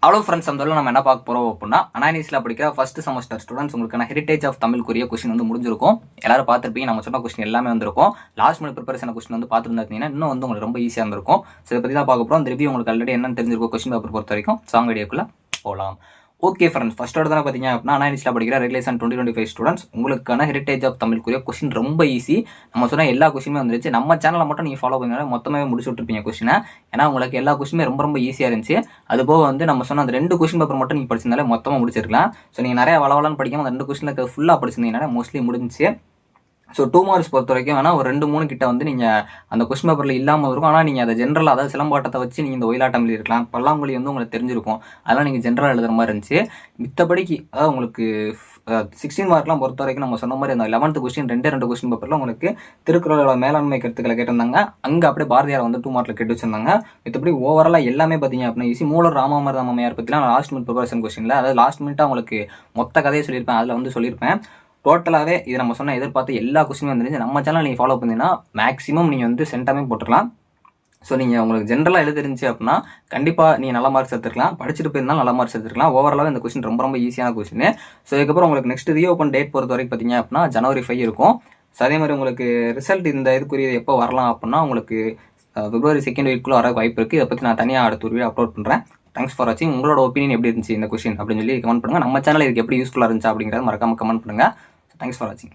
Hello friends, அந்த நம்ம என்ன பார்க்க போகிறோம் அப்படின்னா, அனானிஸில் படிக்கிற ஃபர்ஸ்ட் செமஸ்டர் ஸ்டூடெண்ட்ஸ் உங்களுக்கான ஹெரிட்டேஜ் ஆஃப் தமிழ்க்குரிய கொஸ்டின் வந்து முடிஞ்சிருக்கும். எல்லாரும் பார்த்துருப்பீங்க. நம்ம சொன்ன கொஸ்டின் எல்லாமே வந்திருக்கும். லாஸ்ட் மினிட் ப்ரிப்பரேஷன் கொஸ்டின் வந்து பார்த்துருந்தீங்கன்னா இன்னும் வந்து உங்களுக்கு ரொம்ப ஈஸியாக இருந்திருக்கும். ஸோ இதை பற்றி தான் பார்க்க போகிறோம். அந்த ரிவ்யூ உங்களுக்கு ஆல்ரெடி என்னன்னு தெரிஞ்சிருக்கும் கொஸ்டின் பேப்பர் பொறுத்த வரைக்கும். சாங் வீடியோக்குள்ளே போகலாம். ஓகே ஃப்ரெண்ட்ஸ், ஃபர்ஸ்ட்டோட தான் பார்த்தீங்க அப்படின்னா அனானிஸில் படிக்கிற ரெகுலேஷன் 2025 ஸ்டூடெண்ட்ஸ் உங்களுக்கான ஹெரிட்டேஜ் ஆஃப் தமிழ்க்குரிய கொஸ்டின் ரொம்ப ஈஸி. நம்ம சொன்ன எல்லா கொஸ்டினுமே வந்துருச்சு. நம்ம சேனலில் மட்டும் நீங்கள் ஃபாலோ பண்ணினால மொத்தமே முடிச்சு விட்டுருப்பீங்க கொஸ்டினை. ஏன்னா உங்களுக்கு எல்லா கொஸ்டினுமே ரொம்ப ரொம்ப ஈஸியாக இருந்துச்சு. அதுபோக வந்து நம்ம சொன்ன அந்த 2 கொஸ்டின் பேப்பர் மட்டும் நீங்கள் படிச்சிருந்தாலே மொத்தமாக முடிச்சிருக்கலாம். ஸோ நீங்கள் நிறைய வளவலான்னு படிக்காம அந்த 2 கொஸ்டினில் ஃபுல்லாக படிச்சிருந்தீங்கன்னா மோஸ்ட்லி முடிஞ்சிச்சு. ஸோ 2 மார்க்ஸ் பொறுத்த வரைக்கும் வேணால் ஒரு 2-3 கிட்ட வந்து நீங்கள் அந்த கொஸ்டின் பேப்பரில் இல்லாமல் இருக்கும். ஆனால் நீங்கள் அதை ஜென்ரலாக அதாவது சிலம்பாட்டத்தை வச்சு நீங்கள் இந்த ஒயிலாட்டம் எழுதிருக்கலாம். பல்லாங்குழி வந்து உங்களுக்கு தெரிஞ்சிருக்கும். அதெல்லாம் நீங்கள் ஜென்ரலாக எழுதுகிற மாதிரி இருந்துச்சு. மித்தபடிக்கு அதாவது உங்களுக்கு 16 மார்க்லாம் பொறுத்த வரைக்கும் நம்ம சொன்ன மாதிரி அந்த 11th கொஸ்டின் 2 கொஸ்டின் பேப்பரில் உங்களுக்கு திருக்குறளோட மேலாண்மை கருத்துக்களை கேட்டிருந்தாங்க. அங்கே அப்படியே பாரதியார் வந்து 2 மார்க்கில் கேட்டு வச்சிருந்தாங்க. மித்தபடி ஓவராலாக எல்லாமே பார்த்தீங்க அப்படின்னா ஈஸி. மூலர் ராமாமிர்தமையார் பற்றிலாம் லாஸ்ட் மினிட் ப்ரிப்பரேஷன் கொஸ்டினில் அதாவது லாஸ்ட் மினிட்டாக உங்களுக்கு மொத்த கதையை சொல்லியிருப்பேன். அதில் வந்து சொல்லியிருப்பேன். டோட்டலாகவே இது நம்ம சொன்ன எதிர்பார்த்து எல்லா கொஸ்டினும் வந்துருச்சு. நம்ம சேனல் நீங்கள் ஃபாலோ பண்ணிங்கன்னா மேக்ஸிமம் நீங்கள் வந்து சென்டாமே போட்டுக்கலாம். ஸோ நீங்கள் உங்களுக்கு ஜென்ரலாக எழுதிருந்துச்சு அப்படின்னா கண்டிப்பாக நீங்கள் நல்ல மார்க்ஸ் எடுத்துருக்கலாம். படிச்சுட்டு போயிருந்தாலும் நல்ல மார்க்ஸ் எடுத்துருக்கலாம். ஓவராலாக இந்த கொஸ்டின் ரொம்ப ரொம்ப ஈஸியான கொஸ்டின். ஸோ இதுக்கப்புறம் உங்களுக்கு நெக்ஸ்ட் ரீஓப்பன் டேட் பொறுத்த வரைக்கும் பார்த்தீங்க அப்படின்னா January 5 இருக்கும். ஸோ அதே மாதிரி உங்களுக்கு ரிசல்ட் இந்த இதுக்குரிய எப்போ வரலாம் அப்படின்னா உங்களுக்கு February 2nd வீக்குள்ளே வர வாய்ப்பு இருக்குது. இதை பற்றி நான் தனியாக அடுத்த ஒரு வீடியோ அப்லோட் பண்ணுறேன். தேங்க்ஸ் ஃபார் வாட்சிங். உங்களோட ஒப்பீனியன் எப்படி இருந்துச்சு இந்த கொஸ்டின் அப்படின்னு சொல்லி கமெண்ட் பண்ணுங்கள். நம்ம சேனல் இதுக்கு எப்படி யூஸ்ஃபுல்லாக இருந்துச்சு அப்படிங்கிறத மறக்காம கமெண்ட் பண்ணுங்கள். தேங்க்ஸ் ஃபார் வாட்சிங்.